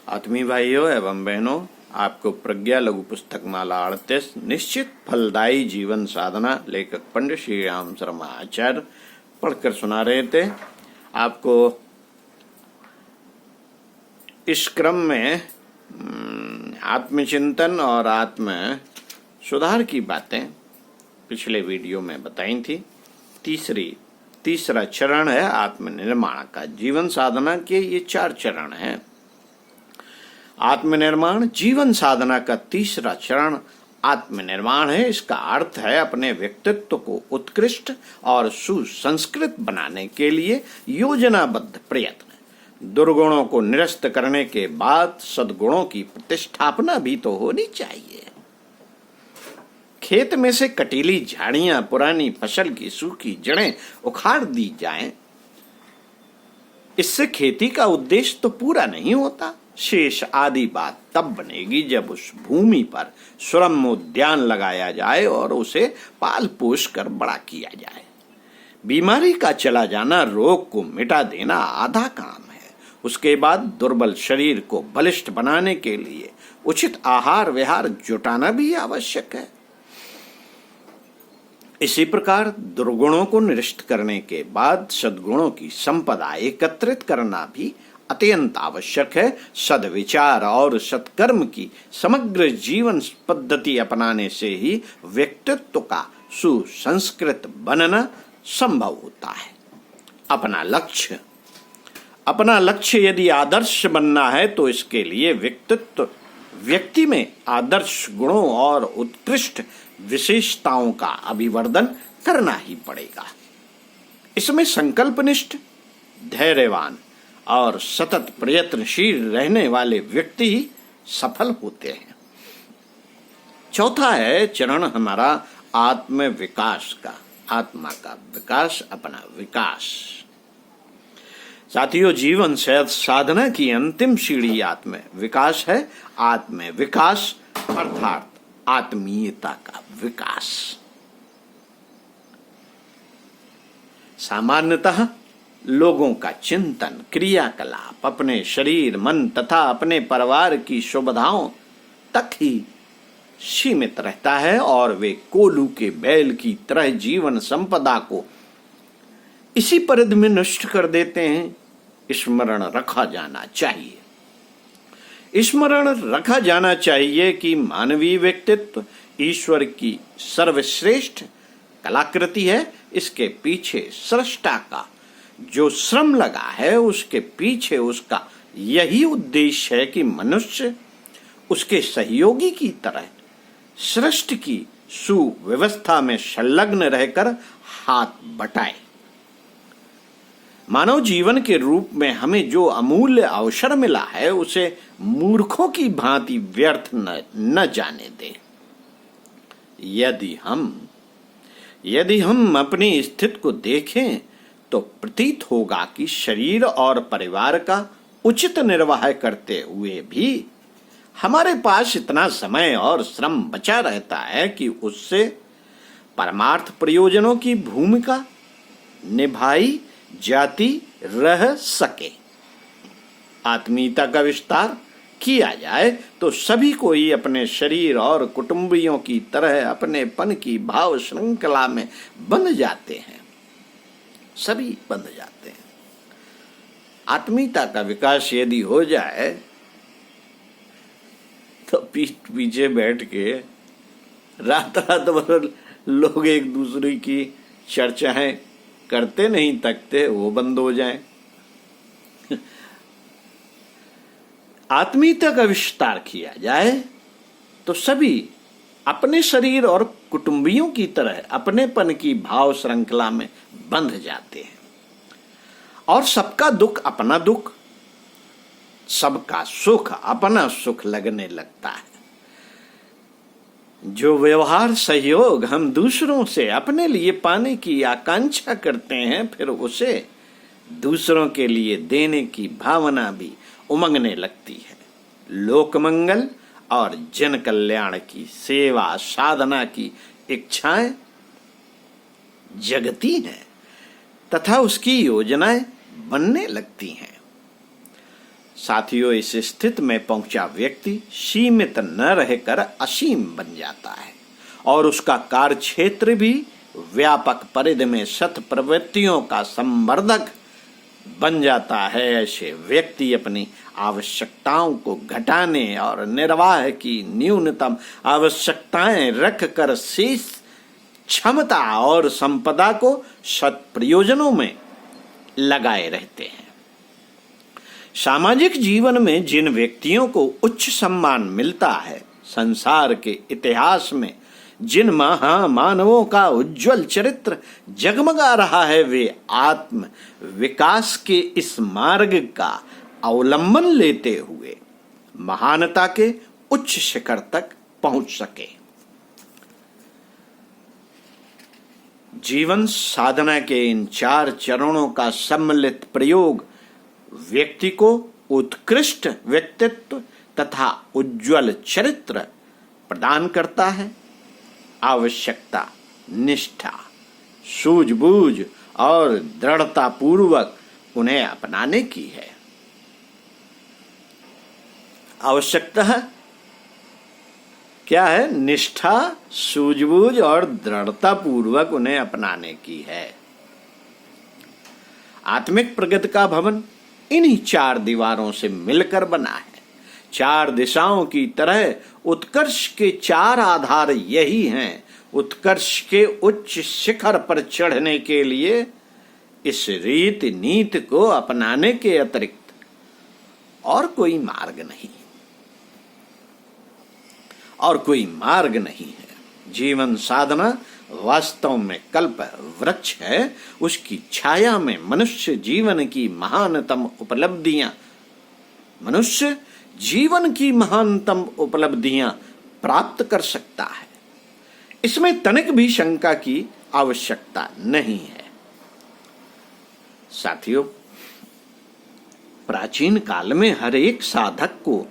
आत्मीय भाइयों एवं बहनों, आपको प्रज्ञा लघु पुस्तक माला 38 निश्चित फलदायी जीवन साधना लेखक पंडित श्री राम शर्मा आचार्य पढ़कर सुना रहे थे। आपको इस क्रम में आत्मचिंतन और आत्म सुधार की बातें पिछले वीडियो में बताई थी। तीसरा चरण है आत्मनिर्माण का। जीवन साधना के ये 4 चरण हैं। आत्मनिर्माण जीवन साधना का तीसरा चरण आत्मनिर्माण है। इसका अर्थ है अपने व्यक्तित्व को उत्कृष्ट और सुसंस्कृत बनाने के लिए योजनाबद्ध प्रयत्न। दुर्गुणों को निरस्त करने के बाद सद्गुणों की प्रतिष्ठापना भी तो होनी चाहिए। खेत में से कटीली झाड़ियां, पुरानी फसल की सूखी जड़ें उखाड़ दी जाएं, इससे खेती का उद्देश्य तो पूरा नहीं होता। शेष आदि बात तब बनेगी जब उस भूमि पर सुरम्य उद्यान लगाया जाए और उसे पाल पोष कर बड़ा किया जाए। बीमारी का चला जाना, रोग को मिटा देना आधा काम है। उसके बाद दुर्बल शरीर को बलिष्ठ बनाने के लिए उचित आहार विहार जुटाना भी आवश्यक है। इसी प्रकार दुर्गुणों को निरस्त करने के बाद सद्गुणों की संपदा एकत्रित करना भी अत्यंत आवश्यक है। सद्विचार और सत्कर्म की समग्र जीवन पद्धति अपनाने से ही व्यक्तित्व का सुसंस्कृत बनना संभव होता है। अपना लक्ष्य यदि आदर्श बनना है तो इसके लिए व्यक्ति में आदर्श गुणों और उत्कृष्ट विशेषताओं का अभिवर्धन करना ही पड़ेगा। इसमें संकल्पनिष्ठ, धैर्यवान और सतत प्रयत्नशील रहने वाले व्यक्ति ही सफल होते हैं। चौथा है चरण हमारा आत्म विकास का। आत्मा का विकास, अपना विकास। साथियों, जीवन साधना की अंतिम सीढ़ी आत्म विकास है। आत्म विकास अर्थात आत्मीयता का विकास। सामान्यतः लोगों का चिंतन, क्रियाकलाप अपने शरीर, मन तथा अपने परिवार की सुविधाओं तक ही सीमित रहता है और वे कोल्हू के बैल की तरह जीवन संपदा को इसी परिधि में नष्ट कर देते हैं। स्मरण रखा जाना चाहिए। स्मरण रखा जाना चाहिए कि मानवीय व्यक्तित्व ईश्वर की सर्वश्रेष्ठ कलाकृति है। इसके पीछे सृष्टा का जो श्रम लगा है, उसके पीछे उसका यही उद्देश्य है कि मनुष्य उसके सहयोगी की तरह सृष्टि की सुव्यवस्था में संलग्न रहकर हाथ बटाए। मानव जीवन के रूप में हमें जो अमूल्य अवसर मिला है, उसे मूर्खों की भांति व्यर्थ न जाने दें। यदि हम अपनी स्थिति को देखें तो प्रतीत होगा कि शरीर और परिवार का उचित निर्वाह करते हुए भी हमारे पास इतना समय और श्रम बचा रहता है कि उससे परमार्थ प्रयोजनों की भूमिका निभाई जाती रह सके। आत्मीयता का विस्तार किया जाए तो सभी को ही अपने शरीर और कुटुंबियों की तरह अपनेपन की भाव श्रृंखला में बंध जाते हैं। सभी बंध जाते हैं। आत्मीयता का विकास यदि हो जाए तो पीठ पीछे बैठ के रात भर लोग एक दूसरे की चर्चाएं करते नहीं थकते, वो बंद हो जाए। आत्मीयता का विस्तार किया जाए तो सभी अपने शरीर और कुटुंबियों की तरह अपनेपन की भाव श्रृंखला में बंध जाते हैं और सबका दुख अपना दुख, सबका सुख अपना सुख लगने लगता है। जो व्यवहार सहयोग हम दूसरों से अपने लिए पाने की आकांक्षा करते हैं, फिर उसे दूसरों के लिए देने की भावना भी उमंगने लगती है। लोकमंगल और जन कल्याण की सेवा साधना की इच्छाएं जगती हैं तथा उसकी योजनाएं बनने लगती हैं। साथियों, इस स्थिति में पहुंचा व्यक्ति सीमित न रहकर असीम बन जाता है और उसका कार्य क्षेत्र भी व्यापक परिधि में सत प्रवृत्तियों का संवर्धक बन जाता है। ऐसे व्यक्ति अपनी आवश्यकताओं को घटाने और निर्वाह की न्यूनतम आवश्यकताएं रखकर शेष क्षमता और संपदा को सत् प्रयोजनों में लगाए रहते हैं। सामाजिक जीवन में जिन व्यक्तियों को उच्च सम्मान मिलता है, संसार के इतिहास में जिन महामानवों का उज्जवल चरित्र जगमगा रहा है, वे आत्म विकास के इस मार्ग का अवलंबन लेते हुए महानता के उच्च शिखर तक पहुंच सके। जीवन साधना के इन 4 चरणों का सम्मिलित प्रयोग व्यक्ति को उत्कृष्ट व्यक्तित्व तथा उज्जवल चरित्र प्रदान करता है। आवश्यकता, निष्ठा, सूझबूझ और दृढ़ता पूर्वक उन्हें अपनाने की है। आवश्यकता क्या है? निष्ठा, सूझबूझ और दृढ़ता पूर्वक उन्हें अपनाने की है। आत्मिक प्रगति का भवन इन्हीं 4 दीवारों से मिलकर बना है। 4 दिशाओं की तरह उत्कर्ष के 4 आधार यही हैं। उत्कर्ष के उच्च शिखर पर चढ़ने के लिए इस रीति नीति को अपनाने के अतिरिक्त और कोई मार्ग नहीं, और कोई मार्ग नहीं है। जीवन साधना वास्तव में कल्प वृक्ष है। उसकी छाया में मनुष्य जीवन की महानतम उपलब्धियां प्राप्त कर सकता है। इसमें तनिक भी शंका की आवश्यकता नहीं है। साथियों, प्राचीन काल में हर एक साधक को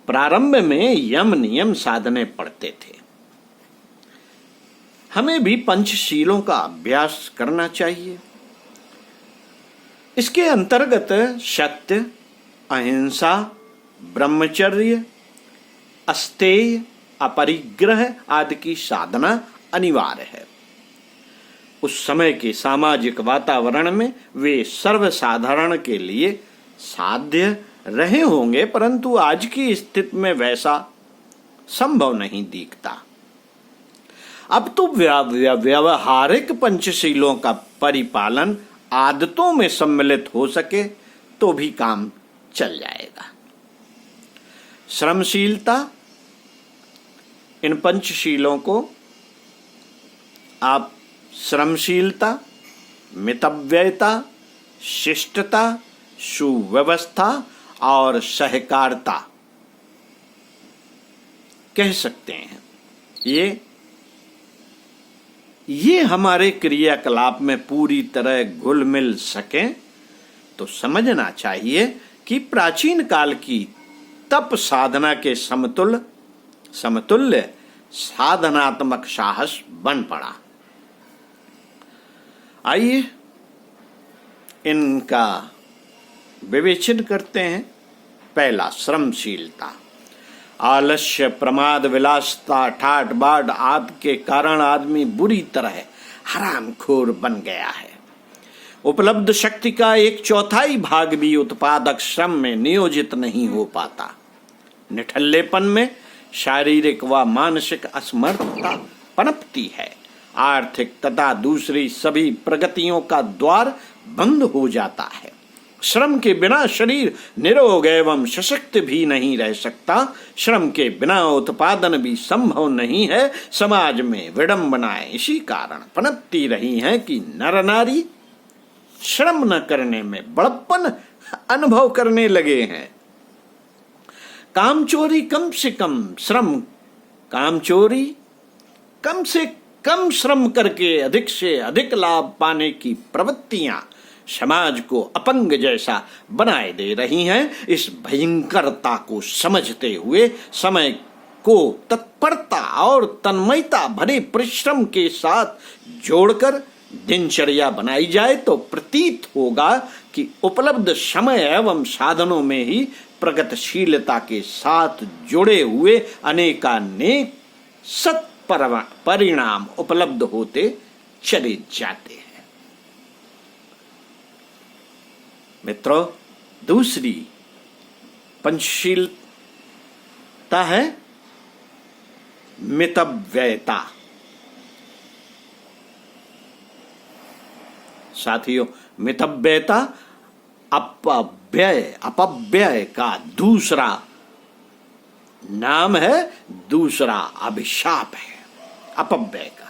प्रारंभ में यम नियम साधने पड़ते थे। हमें भी पंचशीलों का अभ्यास करना चाहिए। इसके अंतर्गत सत्य, अहिंसा, ब्रह्मचर्य, अस्तेय, अपरिग्रह आदि की साधना अनिवार्य है। उस समय के सामाजिक वातावरण में वे सर्वसाधारण के लिए साध्य रहे होंगे, परंतु आज की स्थिति में वैसा संभव नहीं दिखता। अब तो व्यावहारिक पंचशीलों का परिपालन आदतों में सम्मिलित हो सके तो भी काम चल जाएगा। श्रमशीलता, इन पंचशीलों को आप श्रमशीलता, मितव्ययता, शिष्टता, सुव्यवस्था और सहकारिता कह सकते हैं। ये हमारे क्रियाकलाप में पूरी तरह घुल मिल सकें तो समझना चाहिए कि प्राचीन काल की तप साधना के समतुल्य साधनात्मक साहस बन पड़ा। आइए इनका विवेचन करते हैं। पहला, श्रमशीलता। आलस्य, प्रमाद, विलासता, ठाट बाट आदि के कारण आदमी बुरी तरह हरामखोर बन गया है। उपलब्ध शक्ति का 1/4 भाग भी उत्पादक श्रम में नियोजित नहीं हो पाता। निठल्लेपन में शारीरिक व मानसिक असमर्थता पनपती है। आर्थिक तथा दूसरी सभी प्रगतियों का द्वार बंद हो जाता है। श्रम के बिना शरीर निरोग एवं सशक्त भी नहीं रह सकता। श्रम के बिना उत्पादन भी संभव नहीं है। समाज में विडंबनाएं इसी कारण पनपती रही हैं कि नर नारी श्रम न करने में बड़प्पन अनुभव करने लगे हैं। कामचोरी कम से कम श्रम करके अधिक से अधिक लाभ पाने की प्रवृत्तियां समाज को अपंग जैसा बनाए दे रही हैं। इस भयंकरता को समझते हुए समय को तत्परता और तन्मयता भरे परिश्रम के साथ जोड़कर दिनचर्या बनाई जाए तो प्रतीत होगा कि उपलब्ध समय एवं साधनों में ही प्रगतिशीलता के साथ जुड़े हुए अनेकानेक परिणाम उपलब्ध होते चले जाते हैं। मित्रों, दूसरी पंचशीलता है मितव्ययता। साथियों, मितव्ययता अपव्यय का दूसरा नाम है, दूसरा अभिशाप है अपव्यय का।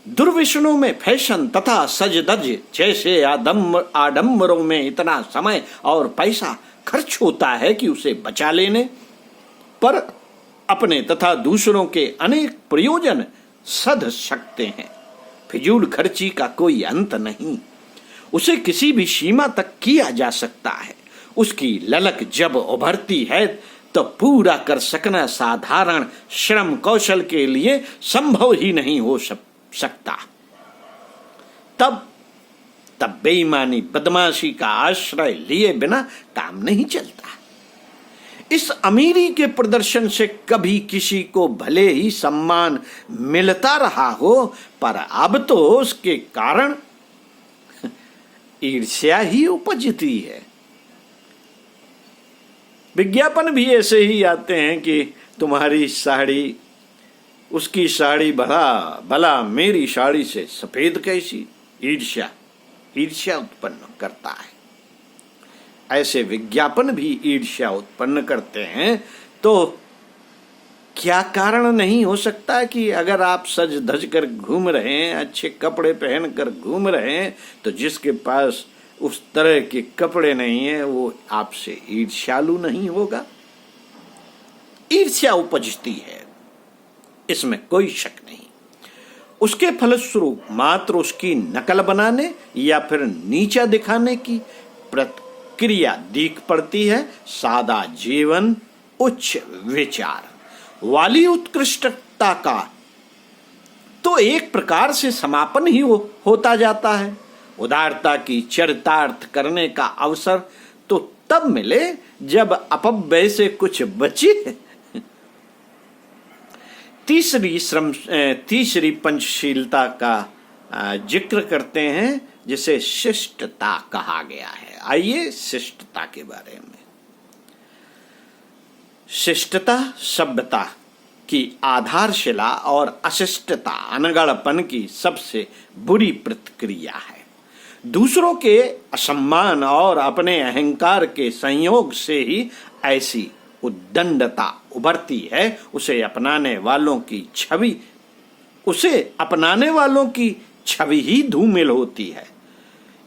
दुर्व्यसनों में फैशन तथा सजधज जैसे आडंबरों में इतना समय और पैसा खर्च होता है कि उसे बचा लेने पर अपने तथा दूसरों के अनेक प्रयोजन सध सकते हैं। फिजूल खर्ची का कोई अंत नहीं, उसे किसी भी सीमा तक किया जा सकता है। उसकी ललक जब उभरती है तो पूरा कर सकना साधारण श्रम कौशल के लिए संभव ही नहीं हो सकता। तब बेईमानी बदमाशी का आश्रय लिए बिना काम नहीं चलता। इस अमीरी के प्रदर्शन से कभी किसी को भले ही सम्मान मिलता रहा हो, पर अब तो उसके कारण ईर्ष्या ही उपजती है। विज्ञापन भी ऐसे ही आते हैं कि तुम्हारी साड़ी, उसकी साड़ी भला मेरी साड़ी से सफेद कैसी। ईर्ष्या उत्पन्न करता है। ऐसे विज्ञापन भी ईर्ष्या उत्पन्न करते हैं। तो क्या कारण नहीं हो सकता कि अगर आप सज धज कर घूम रहे हैं, अच्छे कपड़े पहन कर घूम रहे हैं, तो जिसके पास उस तरह के कपड़े नहीं है वो आपसे ईर्ष्यालु नहीं होगा। ईर्ष्या उपजती है, इसमें कोई शक नहीं। उसके फलस्वरूप मात्र उसकी नकल बनाने या फिर नीचा दिखाने की प्रतिक्रिया दिख पड़ती है। सादा जीवन, उच्च विचार वाली उत्कृष्टता का तो एक प्रकार से समापन ही होता जाता है। उदारता की चरितार्थ करने का अवसर तो तब मिले जब अपव्यय से कुछ बचे। तीसरी पंचशीलता का जिक्र करते हैं, जिसे शिष्टता कहा गया है। आइए शिष्टता के बारे में। शिष्टता सभ्यता की आधारशिला और अशिष्टता अनगढ़पन की सबसे बुरी प्रतिक्रिया है। दूसरों के असम्मान और अपने अहंकार के संयोग से ही ऐसी उद्दंडता उभरती है। उसे अपनाने वालों की छवि ही धूमिल होती है।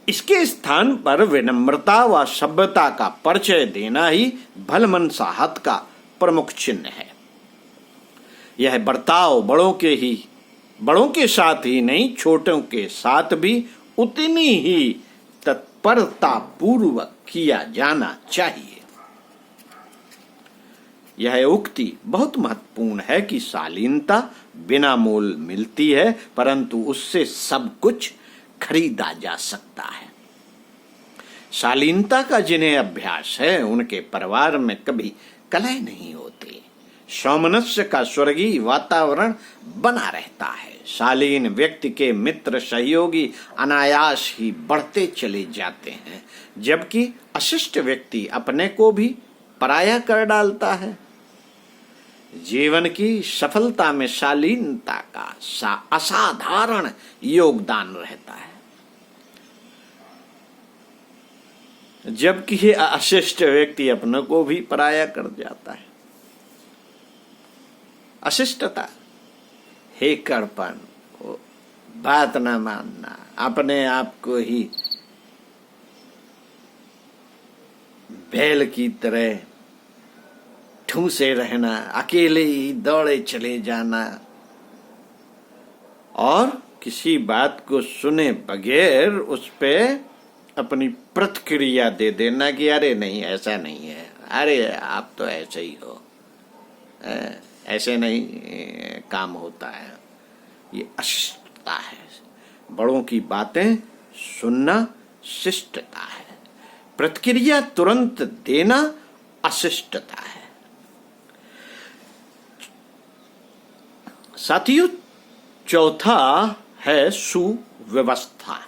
इसके स्थान पर विनम्रता व सभ्यता का परिचय देना ही भलमनसाहत का प्रमुख चिन्ह है। यह बर्ताव बड़ों के साथ ही नहीं, छोटों के साथ भी उतनी ही तत्परता पूर्वक किया जाना चाहिए। यह उक्ति बहुत महत्वपूर्ण है कि शालीनता बिना मोल मिलती है, परंतु उससे सब कुछ खरीदा जा सकता है। शालीनता का जिन्हें अभ्यास है, उनके परिवार में कभी कलह नहीं होती। सौमनस्य का स्वर्गीय वातावरण बना रहता है। शालीन व्यक्ति के मित्र सहयोगी अनायास ही बढ़ते चले जाते हैं, जबकि अशिष्ट व्यक्ति अपने को भी पराया कर डालता है। जीवन की सफलता में शालीनता का असाधारण योगदान रहता है, जबकि अशिष्ट व्यक्ति अपने को भी पराया कर जाता है। अशिष्टता, हेकड़पन, बात न मानना, अपने आप को ही बैल की तरह ठूसे रहना, अकेले ही दौड़े चले जाना और किसी बात को सुने बगैर उस पे अपनी प्रतिक्रिया दे देना कि अरे नहीं, ऐसा नहीं है, अरे आप तो ऐसे ही हो, ऐसे नहीं काम होता है। ये अशिष्टता है। बड़ों की बातें सुनना शिष्टता है, प्रतिक्रिया तुरंत देना अशिष्टता है। साथियों, चौथा है सुव्यवस्था।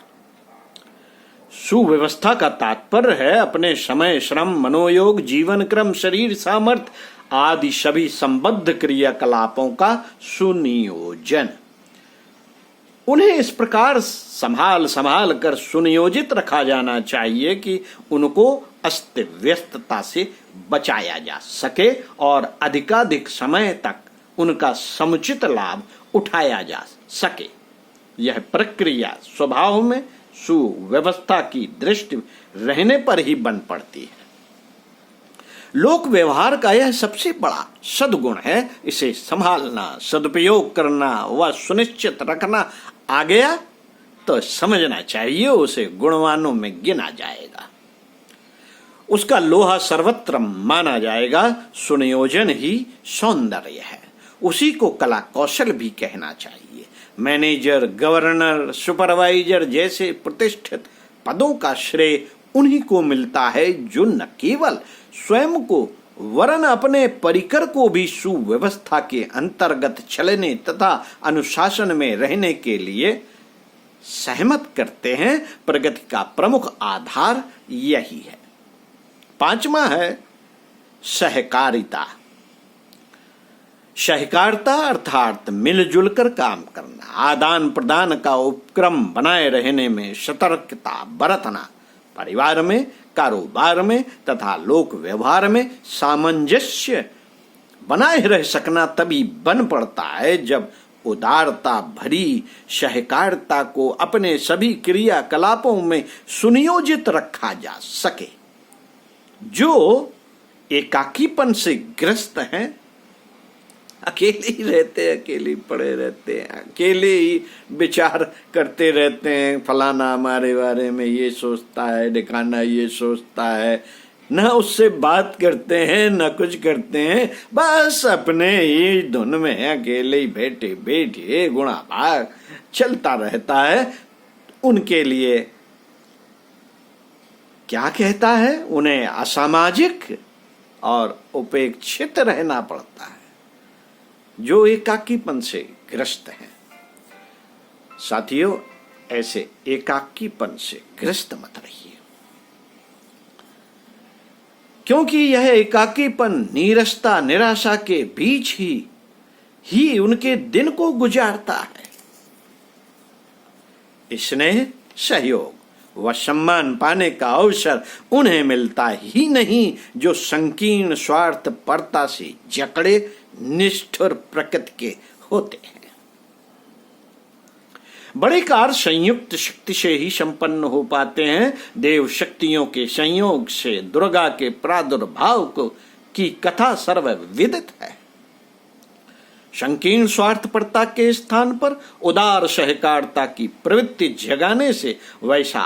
सुव्यवस्था का तात्पर्य है अपने समय, श्रम, मनोयोग, जीवन क्रम, शरीर सामर्थ्य आदि सभी संबद्ध क्रियाकलापों का सुनियोजन। उन्हें इस प्रकार संभाल कर सुनियोजित रखा जाना चाहिए कि उनको अस्त व्यस्तता से बचाया जा सके और अधिकाधिक समय तक उनका समुचित लाभ उठाया जा सके। यह प्रक्रिया स्वभाव में सुव्यवस्था की दृष्टि रहने पर ही बन पड़ती है। लोक व्यवहार का यह सबसे बड़ा सद्गुण है। इसे संभालना, सदुपयोग करना व सुनिश्चित रखना आ गया तो समझना चाहिए उसे गुणवानों में गिना जाएगा, उसका लोहा सर्वत्र माना जाएगा। सुनियोजन ही सौंदर्य है, उसी को कला कौशल भी कहना चाहिए। मैनेजर, गवर्नर, सुपरवाइजर जैसे प्रतिष्ठित पदों का श्रेय उन्हीं को मिलता है जो न केवल स्वयं को वरन अपने परिकर को भी सुव्यवस्था के अंतर्गत चलने तथा अनुशासन में रहने के लिए सहमत करते हैं। प्रगति का प्रमुख आधार यही है। पांचवा है सहकारिता। सहकारिता अर्थात मिलजुल कर काम करना, आदान प्रदान का उपक्रम बनाए रहने में सतर्कता बरतना, परिवार में, कारोबार में तथा लोक व्यवहार में सामंजस्य बनाए रह सकना तभी बन पड़ता है जब उदारता भरी सहकारिता को अपने सभी क्रियाकलापों में सुनियोजित रखा जा सके। जो एकाकीपन से ग्रस्त हैं, अकेले ही रहते हैं, अकेले ही पड़े रहते हैं, अकेले ही विचार करते रहते हैं, फलाना हमारे बारे में ये सोचता है, ढिकाना ये सोचता है, न उससे बात करते हैं न कुछ करते हैं, बस अपने ही धुन में अकेले ही बैठे बैठे गुणा भाग चलता रहता है। उनके लिए क्या कहता है? उन्हें असामाजिक और उपेक्षित रहना पड़ता है, जो एकाकीपन से ग्रस्त हैं। साथियों, ऐसे एकाकीपन से ग्रस्त मत रहिए, क्योंकि यह एकाकीपन नीरसता, निराशा के बीच ही उनके दिन को गुजारता है। स्नेह, सहयोग व सम्मान पाने का अवसर उन्हें मिलता ही नहीं जो संकीर्ण स्वार्थपरता से जकड़े निष्ठुर प्रकृति के होते हैं। बड़े कार्य संयुक्त शक्ति से ही संपन्न हो पाते हैं। देव शक्तियों के संयोग से दुर्गा के प्रादुर्भाव की कथा सर्वविदित है। संकीर्ण स्वार्थपरता के स्थान पर उदार सहकारिता की प्रवृत्ति जगाने से, वैसा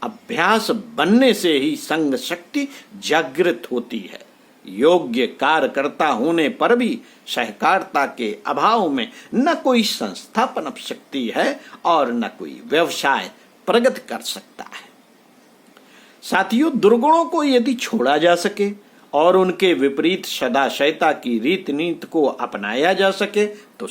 अभ्यास बनने से ही संग शक्ति जागृत होती है। योग्य कार्यकर्ता होने पर भी सहकारिता के अभाव में न कोई संस्था पनप सकती है और न कोई व्यवसाय प्रगति कर सकता है। साथियों, दुर्गुणों को यदि छोड़ा जा सके और उनके विपरीत सदाशयता की रीत नीति को अपनाया जा सके तो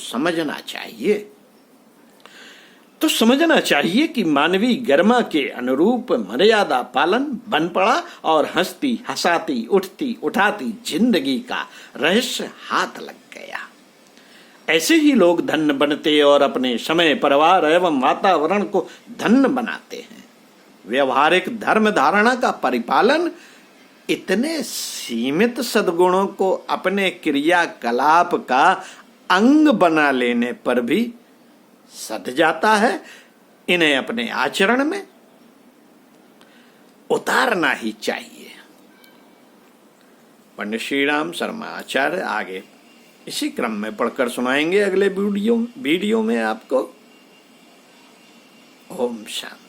समझना चाहिए कि मानवीय गरिमा के अनुरूप मर्यादा पालन बन पड़ा और हंसती हंसाती उठती उठाती जिंदगी का रहस्य हाथ लग गया। ऐसे ही लोग धन्य बनते और अपने समय, परिवार एवं वातावरण को धन्य बनाते हैं। व्यवहारिक धर्म धारणा का परिपालन इतने सीमित सद्गुणों को अपने क्रियाकलाप का अंग बना लेने पर भी सध जाता है। इन्हें अपने आचरण में उतारना ही चाहिए। पंडित श्री राम शर्मा आचार्य आगे इसी क्रम में पढ़कर सुनाएंगे अगले वीडियो में आपको। ओम शांति।